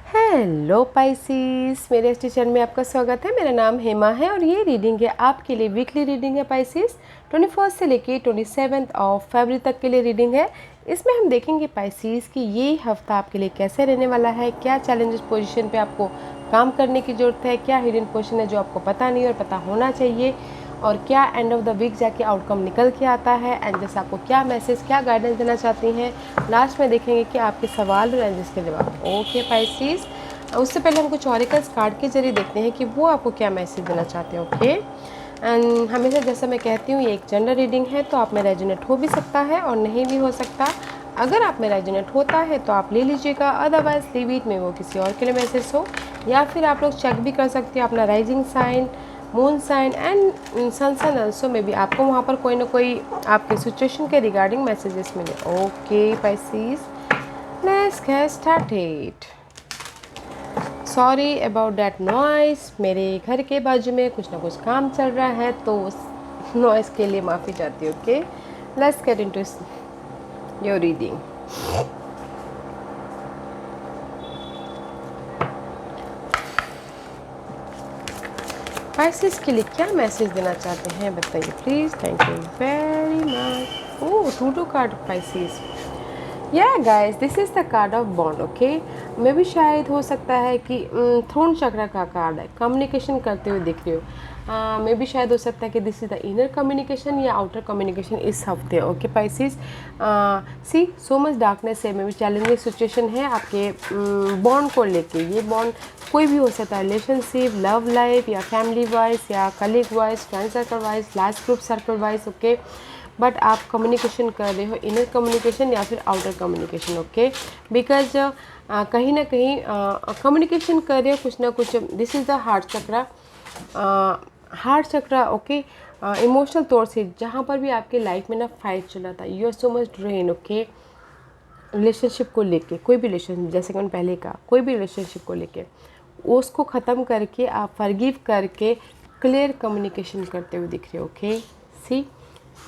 Hello Pisces, मेरे इस channel में आपका स्वागत है। मेरा नाम हेमा है और ये रीडिंग है आपके लिए वीकली रीडिंग है पाइसिस। 21 से लेके 27 ऑफ फरवरी तक के लिए रीडिंग है। इसमें हम देखेंगे पाइसिस कि ये हफ्ता आपके लिए कैसे रहने वाला है, क्या चैलेंजेस पोजीशन पे आपको काम करने की ज़रूरत है, क्या हिडन पोजीशन है जो आपको पता नहीं और पता होना चाहिए, और क्या एंड ऑफ द वीक जाके आउटकम निकल के आता है। एंजल्स आपको क्या मैसेज, क्या गाइडेंस देना चाहती हैं। लास्ट में देखेंगे कि आपके सवाल और एंजल्स के जवाब। ओके पाइसिस, उससे पहले हम कुछ ऑरिकल्स कार्ड के जरिए देखते हैं कि वो आपको क्या मैसेज देना चाहते हैं। ओके, एंड हमेशा जैसा मैं कहती हूँ ये एक जनरल रीडिंग है, तो आप में रेजोनेट हो भी सकता है और नहीं भी हो सकता। अगर आप में रेजोनेट होता है तो आप ले लीजिएगा, अदरवाइज लीव इट में वो किसी और के लिए मैसेज हो। या फिर आप लोग चेक भी कर सकते हैं अपना rising sign, moon sign and sun sign also में भी आपको वहाँ पर कोई ना कोई आपके सिचुएशन के रिगार्डिंग मैसेजेस मिले। Okay Pisces, let's get started. Sorry about that noise, मेरे घर के बाजू में कुछ ना कुछ काम चल रहा है तो उस नॉइस के लिए माफ़ी चाहती हूँ। Okay, let's get into your reading. Pisces के लिए क्या मैसेज देना चाहते हैं बताइए please. Thank you very much. Oh, two card Pisces. Yeah guys, this is the card of bond. Okay, मे भी शायद हो सकता है कि थ्रोन चक्र का कार्ड है, कम्युनिकेशन करते हुए दिख रही हो। मे भी शायद हो सकता है कि this is the inner communication या आउटर कम्युनिकेशन इस हफ्ते। ओके पाइसिस, सी सो मच डार्कनेस है, मे भी चैलेंजिंग सिचुएशन है आपके बॉन्ड को लेके। ये बॉन्ड कोई भी हो सकता है, रिलेशनशिप, लव लाइफ, या फैमिली वाइज, या colleague wise, friend circle wise, last group circle wise. Okay, but आप कम्युनिकेशन कर रहे हो, इनर कम्युनिकेशन या फिर आउटर कम्युनिकेशन। ओके, बिकॉज कहीं ना कहीं कम्युनिकेशन कर रहे हो कुछ ना कुछ। This is the heart chakra, heart chakra. Okay, emotional तौर से जहाँ पर भी आपके लाइफ में ना फाइट चला था, you are so much drain. Okay, relationship को लेके, कोई भी रिलेशनशिप, जैसे कि मैंने पहले कहा, कोई भी रिलेशनशिप को लेके उसको ख़त्म करके आप फॉरगिव करके क्लियर कम्युनिकेशन करते हुए दिख रहे हो। ओके, सी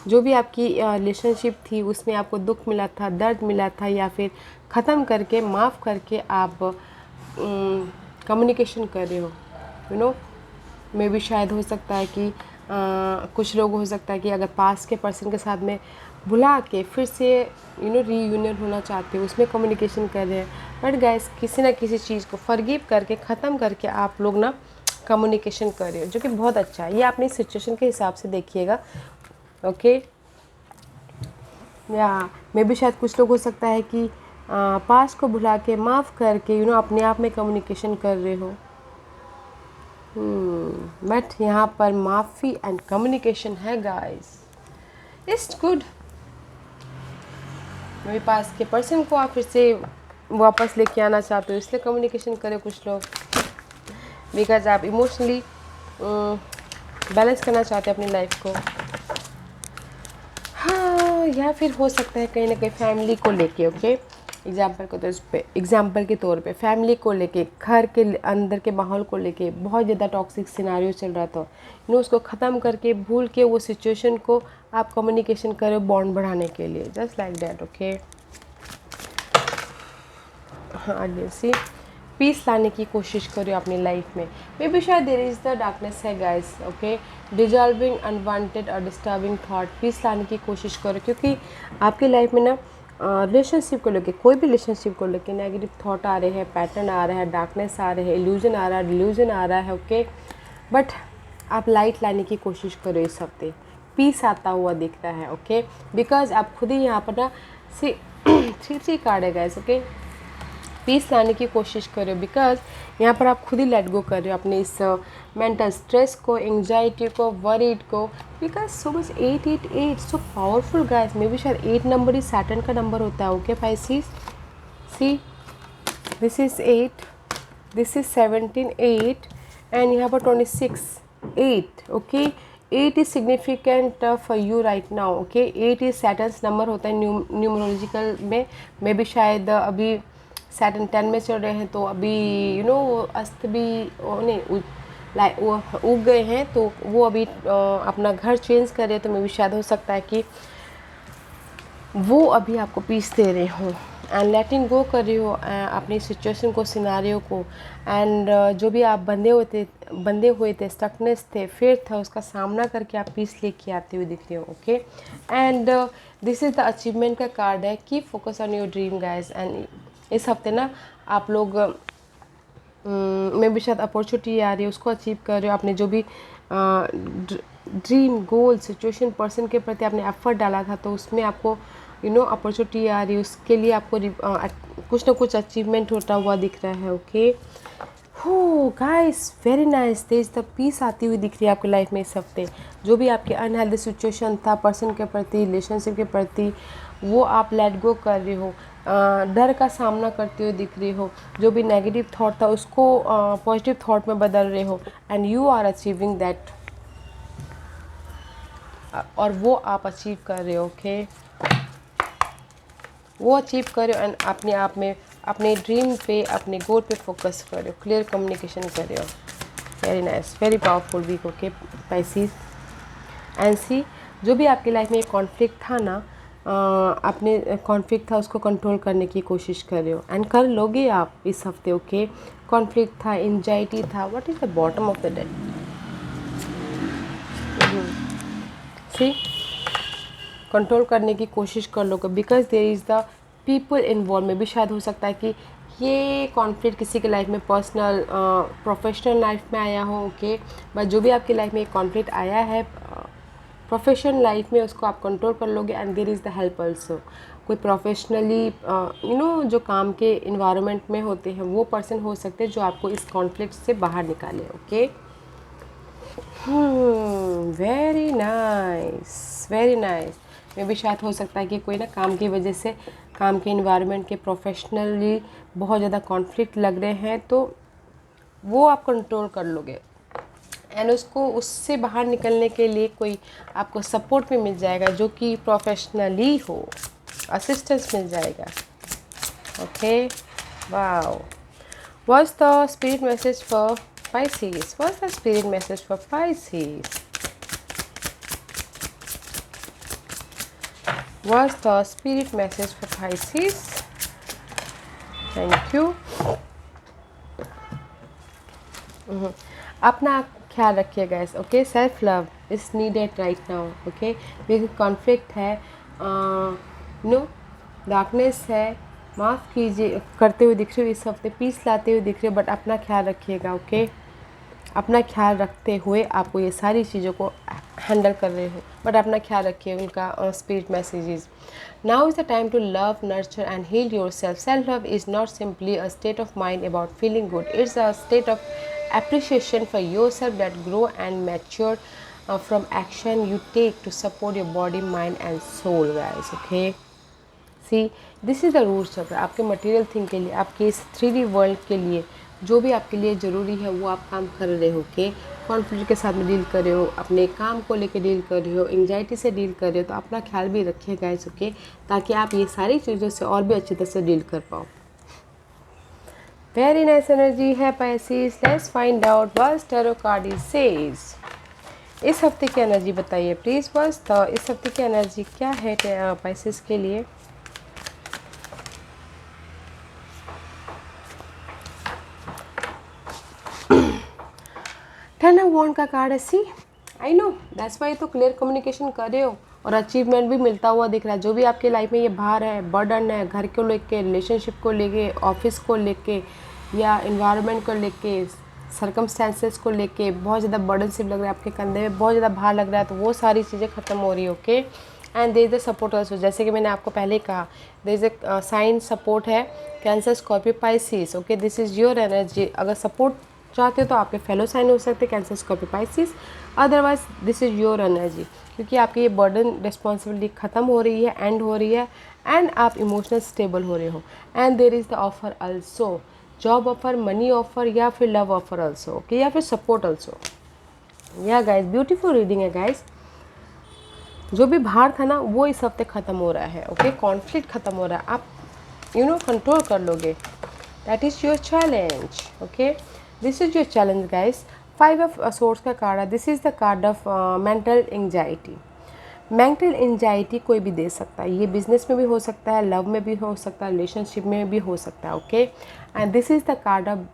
जो भी आपकी रिलेशनशिप थी उसमें आपको दुख मिला था, दर्द मिला था, या फिर ख़त्म करके, माफ़ करके आप कम्युनिकेशन कर रहे हो। यू नो, मे भी शायद हो सकता है कि कुछ लोग हो सकता है कि अगर पास के पर्सन के साथ में भुला के फिर से रीयूनियन होना चाहते हो, उसमें कम्युनिकेशन कर रहे हैं। बट गाइस, किसी ना किसी चीज़ को फॉरगिव करके, ख़त्म करके आप लोग ना कम्युनिकेशन कर रहे हो, जो कि बहुत अच्छा है। ये अपनी सिचुएशन के हिसाब से देखिएगा। ओके, या मे भी शायद कुछ लोग हो सकता है कि पास्ट को भुला के, माफ़ करके, अपने आप में कम्युनिकेशन कर रहे हो। बट यहाँ पर माफ़ी एंड कम्युनिकेशन है गाइस, इट्स गुड। मेरे पास के पर्सन को आप फिर से वापस लेके आना चाहते हो, इसलिए कम्युनिकेशन करें कुछ लोग, बिकॉज आप इमोशनली बैलेंस करना चाहते हैं अपनी लाइफ को। हाँ, या फिर हो सकता है कहीं ना कहीं फैमिली को लेके। ओके, एग्जाम्पल के तौर पे फैमिली को लेके, घर के अंदर के माहौल को लेके बहुत ज़्यादा टॉक्सिक सिनारियो चल रहा था, उसको ख़त्म करके, भूल के वो सिचुएशन को आप कम्युनिकेशन करो बॉन्ड बढ़ाने के लिए, जस्ट लाइक दैट। ओके, हाँ, सी पीस लाने की कोशिश करो अपनी लाइफ में। मे बी शायद देयर इज़ द डार्कनेस है गाइस। ओके, डिजॉल्विंग अनवांटेड और डिस्टर्बिंग थॉट, पीस लाने की कोशिश करो, क्योंकि आपकी लाइफ में ना रिलेशनशिप को लेके, कोई भी रिलेशनशिप को लेके नेगेटिव थॉट आ रहे हैं, पैटर्न आ रहा है, डार्कनेस आ रहे हैं, इल्यूजन आ रहा है, डिल्यूजन आ रहा है। ओके, बट आप लाइट लाने की कोशिश करो, इस हफ्ते पीस आता हुआ दिख रहा है। ओके, बिकॉज आप खुद ही यहाँ पर ना सी थ्री कार्ड है गाइस। ओके, पीस लाने की कोशिश करो, बिकॉज यहाँ पर आप खुद ही लेट गो कर रहे हो अपने इस मेंटल स्ट्रेस को, एंग्जाइटी को, वरीड को, because so much 888 so powerful guys. मे भी शायद 8 नंबर ही सैटर्न का नंबर होता है। Okay Pisces, see this is 8, this is 17 8, and यहाँ पर 26 8। Okay, 8 is significant for you right now. Okay, 8 is Saturn's number होता है न्यूमरोलॉजिकल में। मे भी शायद अभी सैटर्न 10 में चल रहे हैं, तो अभी अस्त भी नहीं वो उग गए हैं, तो वो अभी अपना घर चेंज कर रहे हैं, तो मे भी शायद हो सकता है कि वो अभी आपको पीस दे रहे हों। एंड लेटिंग गो कर रही हो अपनी सिचुएशन को, सिनारियो को, एंड जो भी आप बंधे हुए थे, स्टकनेस थे, फेयर था, उसका सामना करके आप पीस लेके आते हुए दिख रहे हो। Okay, and this is the achievement का कार्ड है। Keep focus on your dream guys. And इस हफ्ते ना आप लोग में भी शायद अपॉर्चुनिटी आ रही है, उसको अचीव कर रहे हो। आपने जो भी ड्रीम, गोल, सिचुएशन, पर्सन के प्रति आपने एफर्ट डाला था, तो उसमें आपको अपॉर्चुनिटी आ रही है, उसके लिए आपको कुछ ना कुछ अचीवमेंट होता हुआ दिख रहा है। ओके, हो guys, very nice. There the peace आती हुई दिख रही है आपकी लाइफ में इस हफ्ते। जो भी आपके अनहेल्दी सिचुएशन था पर्सन के प्रति, रिलेशनशिप के प्रति, वो आप लेट गो कर रहे हो, डर का सामना करते हुए दिख रही हो। जो भी नेगेटिव थॉट था उसको पॉजिटिव थॉट में बदल रहे हो, and you are achieving that, और वो आप अचीव कर रहे हो। ओके, वो अचीव कर रहे हो, एंड अपने आप में अपने ड्रीम पे, अपने गोल पे फोकस कर रहे हो, क्लियर कम्युनिकेशन कर रहे हो। Very nice, very powerful week. Okay Pisces, and see, जो भी आपकी लाइफ में एक कॉन्फ्लिक्ट था ना, अपने कॉन्फ्लिक्ट था उसको कंट्रोल करने की कोशिश कर रहे हो, एंड कर लोगे आप इस हफ्ते। ओके, कॉन्फ्लिक्ट था, एंजाइटी था, what is the bottom of the deck? See, control करने की कोशिश कर लोगे, because there is the people involve. में भी शायद हो सकता है कि ये कॉन्फ्लिक्ट किसी के लाइफ में पर्सनल, प्रोफेशनल लाइफ में आया हो। ओके, बट जो भी आपकी लाइफ में एक कॉन्फ्लिक्ट आया है प्रोफेशनल लाइफ में, उसको आप कंट्रोल कर लोगे, and there is the help also. कोई प्रोफेशनली जो काम के इन्वायरमेंट में होते हैं, वो पर्सन हो सकते हैं जो आपको इस कॉन्फ्लिक्ट से बाहर निकाले। Okay, very nice, very nice. मे भी शायद हो सकता है कि कोई ना काम की वजह से, काम के इन्वायरमेंट के, प्रोफेशनली बहुत ज़्यादा कॉन्फ्लिक्ट लग रहे हैं, तो वो आप कंट्रोल कर लोगे, एंड उससे बाहर निकलने के लिए कोई आपको सपोर्ट भी मिल जाएगा जो कि प्रोफेशनली हो, असिस्टेंस मिल जाएगा। Okay, wow. What's the spirit message for Pisces? What's the spirit message for Pisces? What's the spirit message for Pisces? Thank you. अपना ख्याल रखिए guys. Okay, self love is needed right now. Okay, because conflict है, darkness है, माफ़ कीजिए करते हुए दिख रहे हो इस हफ्ते, पीस लाते हुए दिख रहे हो, बट अपना ख्याल रखिएगा। ओके, अपना ख्याल रखते हुए आपको ये सारी चीज़ों को हैंडल कर रहे हो, बट अपना ख्याल रखिए। उनका spirit messages, now is the time to love, nurture and heal yourself. Self love is not simply a state of mind about feeling good, it's a state of appreciation for yourself that grow and mature from action you take to support your body, mind and soul guys. Okay, see, this is the root chakra। आपके material thing के लिए, आपके इस 3D world के लिए जो भी आपके लिए ज़रूरी है वो आप काम कर रहे हो। ओके, कॉन्फ्लिक्ट के साथ में डील कर रहे हो, अपने काम को लेके डील कर रहे हो, एंजाइटी से डील कर रहे हो, तो अपना ख्याल भी रखिए गाइस। ओके, ताकि आप ये सारी चीज़ों से और भी अच्छी तरह से डील कर पाओ। वेरी नाइस एनर्जी है Pisces. Let's find out what tarot card says. इस हफ्ते की एनर्जी बताइए प्लीज़। बस तो इस हफ्ते की एनर्जी क्या है पाइसेस के लिए? टेन ऑफ वॉन्ड का कार्ड है। सी, आई नो, दैट्स वाई तो क्लियर कम्युनिकेशन कर रहे हो और अचीवमेंट भी मिलता हुआ दिख रहा है। जो भी आपकी लाइफ में ये भार है, बर्डन है, घर को लेके, रिलेशनशिप को लेके, ऑफिस को लेके, या इन्वायरमेंट को लेके, सर्कमस्टेंसेस को लेके बहुत ज़्यादा बर्डन सिर्फ लग रहा है, आपके कंधे में बहुत ज़्यादा भार लग रहा है, तो वो सारी चीज़ें ख़त्म हो रही है। Okay, and there is the support also, जैसे कि मैंने आपको पहले कहा, there is a sign support है, Cancer, Scorpio, Pisces. Okay, this is your energy. अगर सपोर्ट चाहते हो तो आपके फेलो साइन हो सकते हैं, Cancer, Scorpio, Pisces. Otherwise this is your energy, क्योंकि आपकी ये बर्डन रिस्पॉन्सिबिलिटी ख़त्म हो रही है, एंड हो रही है, एंड आप इमोशनल स्टेबल हो रहे हो। And there is the offer also, job offer, money offer, या फिर लव ऑफर ऑल्सो। ओके, या फिर सपोर्ट ऑल्सो। या गाइज, ब्यूटीफुल रीडिंग है गाइज। जो भी भार था ना वो इस हफ्ते ख़त्म हो रहा है। ओके, कॉन्फ्लिक्ट ख़त्म हो रहा है, आप कंट्रोल कर लोगे। That is your challenge. Okay, this is your challenge guys. 5 of swords का कार्ड है। This is the card of mental anxiety. Mental anxiety कोई भी दे सकता है, ये बिजनेस में भी हो सकता है, लव में भी हो सकता है, रिलेशनशिप में भी हो सकता है। Okay, and this is the card of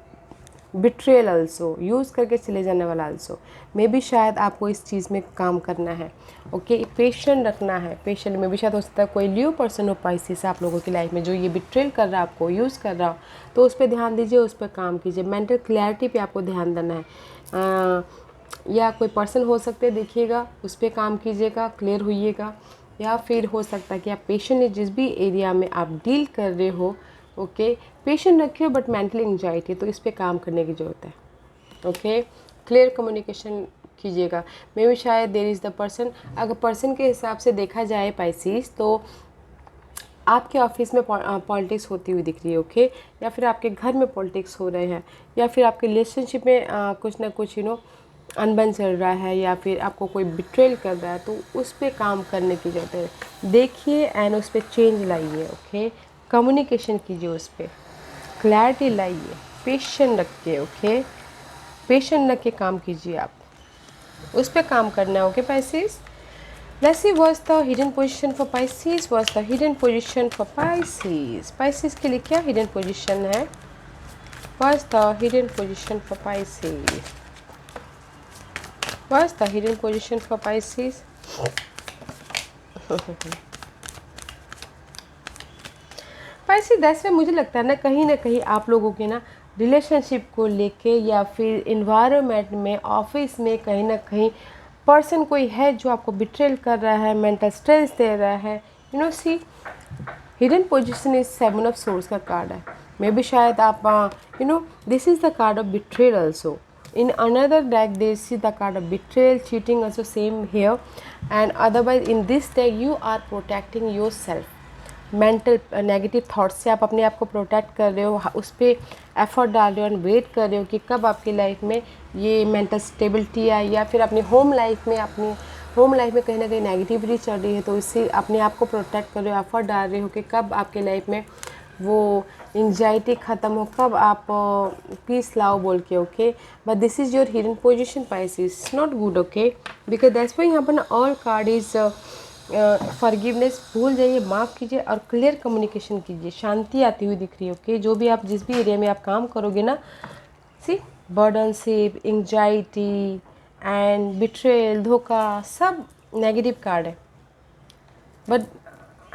betrayal also, use करके चले जाने वाला ऑल्सो। मे भी शायद आपको इस चीज़ में काम करना है। ओके, पेशेंट रखना है, पेशेंट में भी शायद हो सकता है कोई न्यू पर्सन हो पाइसिस आप लोगों की लाइफ में जो ये बिट्रेल कर रहा है, आपको यूज़ कर रहा हो, तो उस पर ध्यान दीजिए, उस पर काम कीजिए। मेंटल क्लैरिटी पे आपको ध्यान देना है। या कोई पर्सन हो सकते हैं, देखिएगा उस पर काम कीजिएगा, क्लियर होइएगा। या फिर हो सकता है कि आप पेशेंट जिस भी एरिया में आप डील कर रहे हो, ओके, पेशेंट रखिए, बट मेंटल एंजाइटी तो इस पे काम करने की ज़रूरत है। ओके, क्लियर कम्युनिकेशन कीजिएगा। मे भी शायद देर इज़ द पर्सन, अगर पर्सन के हिसाब से देखा जाए पाइसिस, तो आपके ऑफिस में पॉलिटिक्स होती हुई दिख रही है। ओके, या फिर आपके घर में पॉलिटिक्स हो रहे हैं, या फिर आपके रिलेशनशिप में कुछ ना कुछ अनबन चल रहा है, या फिर आपको कोई बिट्रेल कर रहा है, तो उस पर काम करने की ज़रूरत है। देखिए एंड उस पर चेंज लाइए। ओके, कम्युनिकेशन कीजिए, उस पर क्लैरिटी लाइए, पेशेंट रख के। ओके, पेशेंट रख के काम कीजिए, आप उस पर काम करना है। Okay Pisces, let's see what's the hidden position for Pisces, what's the hidden position for Pisces, Pisces के लिए क्या hidden position है, what's the hidden position for Pisces, what's the hidden position for Pisces। Pisces that's मुझे लगता है ना कहीं आप लोगों के रिलेशनशिप को लेके, या फिर इन्वायरमेंट में, ऑफिस में कहीं ना कहीं पर्सन कोई है जो आपको बिट्रेल कर रहा है, मेंटल स्ट्रेस दे रहा है। See hidden position is 7 of swords का कार्ड है। मे बी शायद आप this is the card of betrayal also. in another deck they see the card of betrayal, cheating also same here, and otherwise in this deck you are protecting yourself। Mental negative thoughts से आप अपने आप को protect कर रहे हो, उस पर एफर्ट डाल रहे हो एंड वेट कर रहे हो कि कब आपकी लाइफ में ये मेंटल स्टेबिलिटी आए, या फिर अपनी होम लाइफ में कहीं ना कहीं नेगेटिविटी चल रही है, तो इससे अपने आप को प्रोटेक्ट कर रहे हो, एफर्ट डाल रहे हो कि कब आपके लाइफ में वो एंजाइटी ख़त्म हो, कब आप पीस लाओ बोल के। Okay, but this is your hidden position Pisces, not good. Okay, because that's why यहाँ पर ऑल कार्ड इज़ फॉरगिवनेस, भूल जाइए, माफ़ कीजिए और क्लियर कम्युनिकेशन कीजिए। शांति आती हुई दिख रही है। ओके, जो भी आप जिस भी एरिया में आप काम करोगे ना, सी बर्डनशिप, एंजाइटी एंड बिट्रेल, धोखा, सब नेगेटिव कार्ड है, बट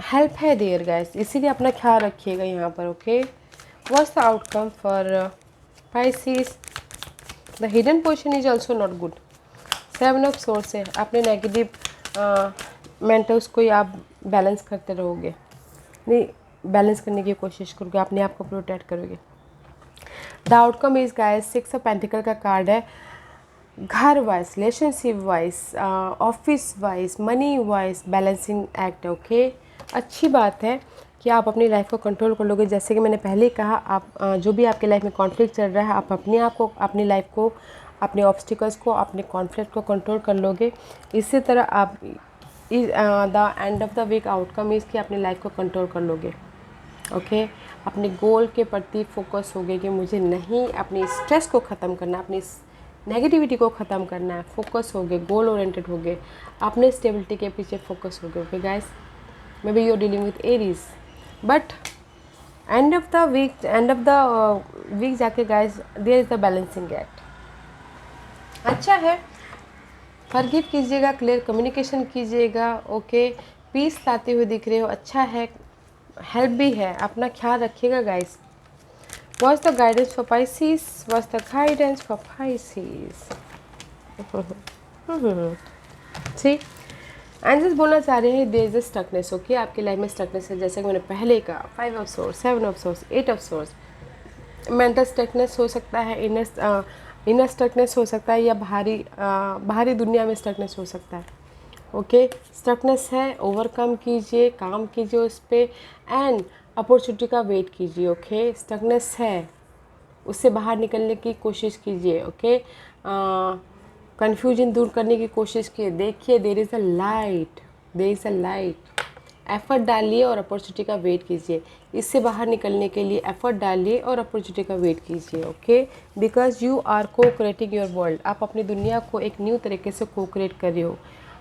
हेल्प है देयर गाइस, इसीलिए अपना ख्याल रखिएगा यहाँ पर। Okay, what's the outcome for Pisces, the hidden position is also not good. 7 of source है, अपने नेगेटिव मेंटल्स को ही आप बैलेंस करते रहोगे, नहीं बैलेंस करने की कोशिश करोगे, अपने आप को प्रोटेक्ट करोगे। The outcome is guys 6 of pentacle का कार्ड है। घर wise, relationship wise, office wise, money wise balancing act. Okay, अच्छी बात है कि आप अपनी लाइफ को कंट्रोल कर लोगे। जैसे कि मैंने पहले कहा, आप जो भी आपके लाइफ में कॉन्फ्लिक्ट चल रहा है, आप अपने आप को, अपनी लाइफ को, अपने ऑब्स्टिकल्स को, अपने कॉन्फ्लिक्ट को कंट्रोल कर लोगे। इसी तरह आप the end of the week outcome is कि अपनी लाइफ को कंट्रोल कर लोगे। ओके, अपने गोल के प्रति फोकस होगे कि मुझे नहीं अपनी स्ट्रेस को ख़त्म करना, अपनी नेगेटिविटी को ख़त्म करना है। फोकस हो गए, गोल ओरिएंटेड हो गए, अपने स्टेबिलिटी के पीछे फोकस हो गए। Okay guys, maybe you are dealing with Aries, but end of the week जाके guys there is the balancing act. अच्छा है, फॉरगिव कीजिएगा, क्लियर कम्युनिकेशन कीजिएगा। ओके, पीस लाते हुए दिख रहे हो, अच्छा है, हेल्प भी है, अपना ख्याल रखिएगा guys. What's the guidance for Pisces? What's the guidance for Pisces? See, angels बोलना चाह रहे हैं there is a stuckness. Okay, आपकी लाइफ में स्टकनेस है, जैसे कि मैंने पहले कहा, 5 of source, 7 of source, 8 of source. Mental stuckness हो सकता है, इनर स्टकनेस हो सकता है, या बाहरी दुनिया में स्टकनेस हो सकता है। ओके, स्टकनेस है, ओवरकम कीजिए, काम कीजिए उस पर, एंड अपॉर्चुनिटी का वेट कीजिए। ओके, स्टकनेस है, उससे बाहर निकलने की कोशिश कीजिए। ओके, कन्फ्यूजन दूर करने की कोशिश कीजिए। देखिए there is a light, effort डालिए और अपॉर्चुनिटी का वेट कीजिए। इससे बाहर निकलने के लिए एफर्ट डालिए और अपॉर्चुनिटी का वेट कीजिए। ओके, बिकॉज यू आर को क्रिएटिंग योर वर्ल्ड, आप अपनी दुनिया को एक न्यू तरीके से को क्रिएट कर रहे हो।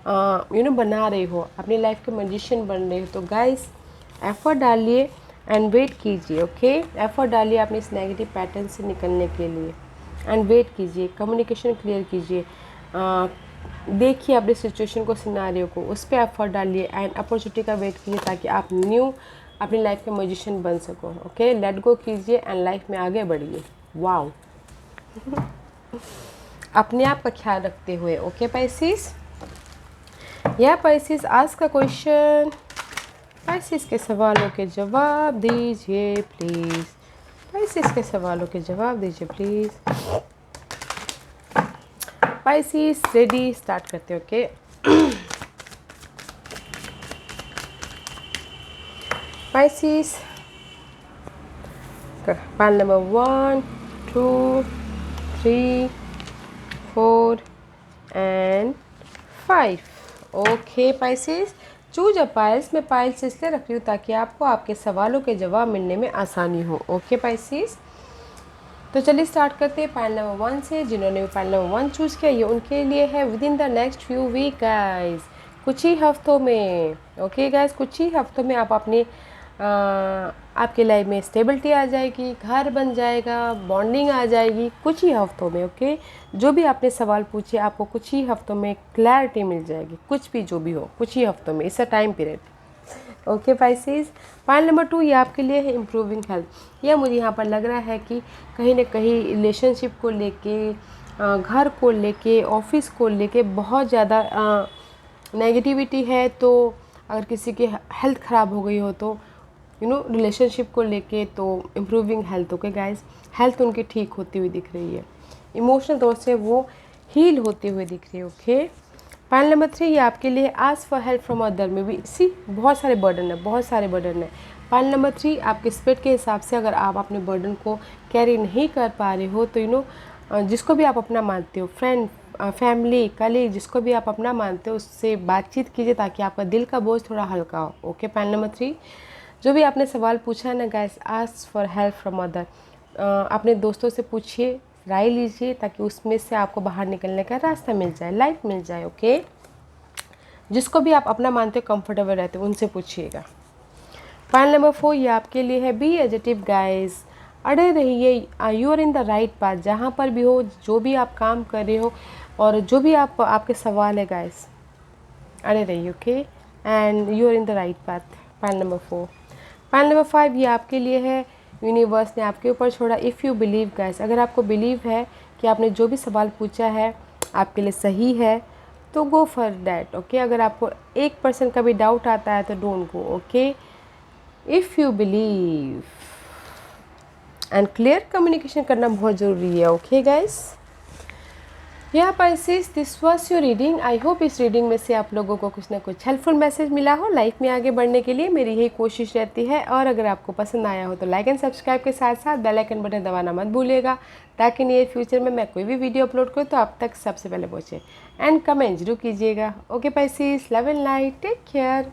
बना रहे हो, अपनी लाइफ के मैजिशियन बन रहे हो, तो गाइस एफर्ट डालिए एंड वेट कीजिए। ओके, एफर्ट डालिए अपने इस नेगेटिव पैटर्न से निकलने के लिए एंड वेट कीजिए, कम्युनिकेशन क्लियर कीजिए, देखिए अपने सिचुएशन को, सिनारियो को, उस पर एफर्ट डालिए एंड अपॉर्चुनिटी का वेट कीजिए ताकि आप न्यू अपनी लाइफ के मैजिशियन बन सको। ओके, लेट गो कीजिए एंड लाइफ में आगे बढ़िए। वाओ अपने आप का ख्याल रखते हुए। ओके पाइसिस, या पाइसिस आज का क्वेश्चन, पाइसिस के सवालों के जवाब दीजिए प्लीज़, पाइसिस के सवालों के जवाब दीजिए प्लीज़। पाइसिस रेडी, स्टार्ट करते हैं। Okay Pisces, pile number 1 2 3 4 and 5। Okay Pisces, choose a piles, मैं पाइल्स इसलिए रख रही हूँ ताकि आपको आपके सवालों के जवाब मिलने में आसानी हो। ओके पाइसिस, तो चलिए स्टार्ट करते हैं पाइल नंबर 1 से। जिन्होंने भी पाइल नंबर 1 चूज़ किया ये उनके लिए है within the next few week guys, कुछ ही हफ्तों में। ओके गाइज, कुछ ही हफ्तों में आप अपने आपके लाइफ में स्टेबिलिटी आ जाएगी, घर बन जाएगा, बॉन्डिंग आ जाएगी कुछ ही हफ्तों में। ओके, जो भी आपने सवाल पूछे आपको कुछ ही हफ्तों में क्लैरिटी मिल जाएगी, कुछ भी जो भी हो कुछ ही हफ्तों में, it's a time period. Okay Pisces, pile number 2 ये आपके लिए है इम्प्रूविंग हेल्थ। यह मुझे यहाँ पर लग रहा है कि कहीं ना कहीं रिलेशनशिप को लेके, घर को लेके, ऑफिस को लेके बहुत ज़्यादा नेगेटिविटी है। तो अगर किसी की हेल्थ ख़राब हो गई हो तो रिलेशनशिप को लेके, तो improving health. Okay guys, health उनकी ठीक होती हुई दिख रही है, इमोशनल तौर से वो हील होते हुए दिख रही है। ओके, पाइल नंबर 3 ये आपके लिए ask for help from other में भी सी बहुत सारे बर्डन है, बहुत सारे बर्डन है। पाइल नंबर 3 आपके स्पिरिट के हिसाब से अगर आप अपने बर्डन को कैरी नहीं कर पा रहे हो तो जिसको भी आप अपना मानते हो, फ्रेंड, फैमिली, कलीग, जिसको भी आप अपना मानते हो उससे बातचीत कीजिए ताकि आपका दिल का बोझ थोड़ा हल्का हो। ओके पाइल नंबर 3, जो भी आपने सवाल पूछा है ना guys, ask for help from other, अपने दोस्तों से पूछिए, राय लीजिए ताकि उसमें से आपको बाहर निकलने का रास्ता मिल जाए, लाइट मिल जाए। ओके, जिसको भी आप अपना मानते हो, कंफर्टेबल रहते हो, उनसे पूछिएगा। पाइल नंबर 4 ये आपके लिए है बी एजेटिव गाइस, अड़े रहिए, you are in the right path, जहाँ पर भी हो, जो भी आप काम कर रहे हो और जो भी आपके सवाल है गाइस, अड़े रहिए। Okay, and you are in the right path. Pile number 4, pile number 5 ये आपके लिए है यूनिवर्स ने आपके ऊपर छोड़ा इफ़ यू बिलीव गाइस, अगर आपको बिलीव है कि आपने जो भी सवाल पूछा है आपके लिए सही है तो गो फॉर डैट। ओके, अगर आपको 1% का भी डाउट आता है तो don't go. Okay, if you believe and clear communication करना बहुत ज़रूरी है। ओके गाइस, या Pisces this was your reading. I hope इस रीडिंग में से आप लोगों को कुछ ना कुछ हेल्पफुल मैसेज मिला हो। लाइफ में आगे बढ़ने के लिए मेरी यही कोशिश रहती है, और अगर आपको पसंद आया हो तो लाइक एंड सब्सक्राइब के साथ साथ बेल आइकन बटन दबाना मत भूलिएगा ताकि नियर फ्यूचर में मैं कोई भी वीडियो अपलोड करूँ तो आप तक सबसे पहले पहुँचे। एंड कमेंट जरूर कीजिएगा। Okay Pisces, love and light, take care.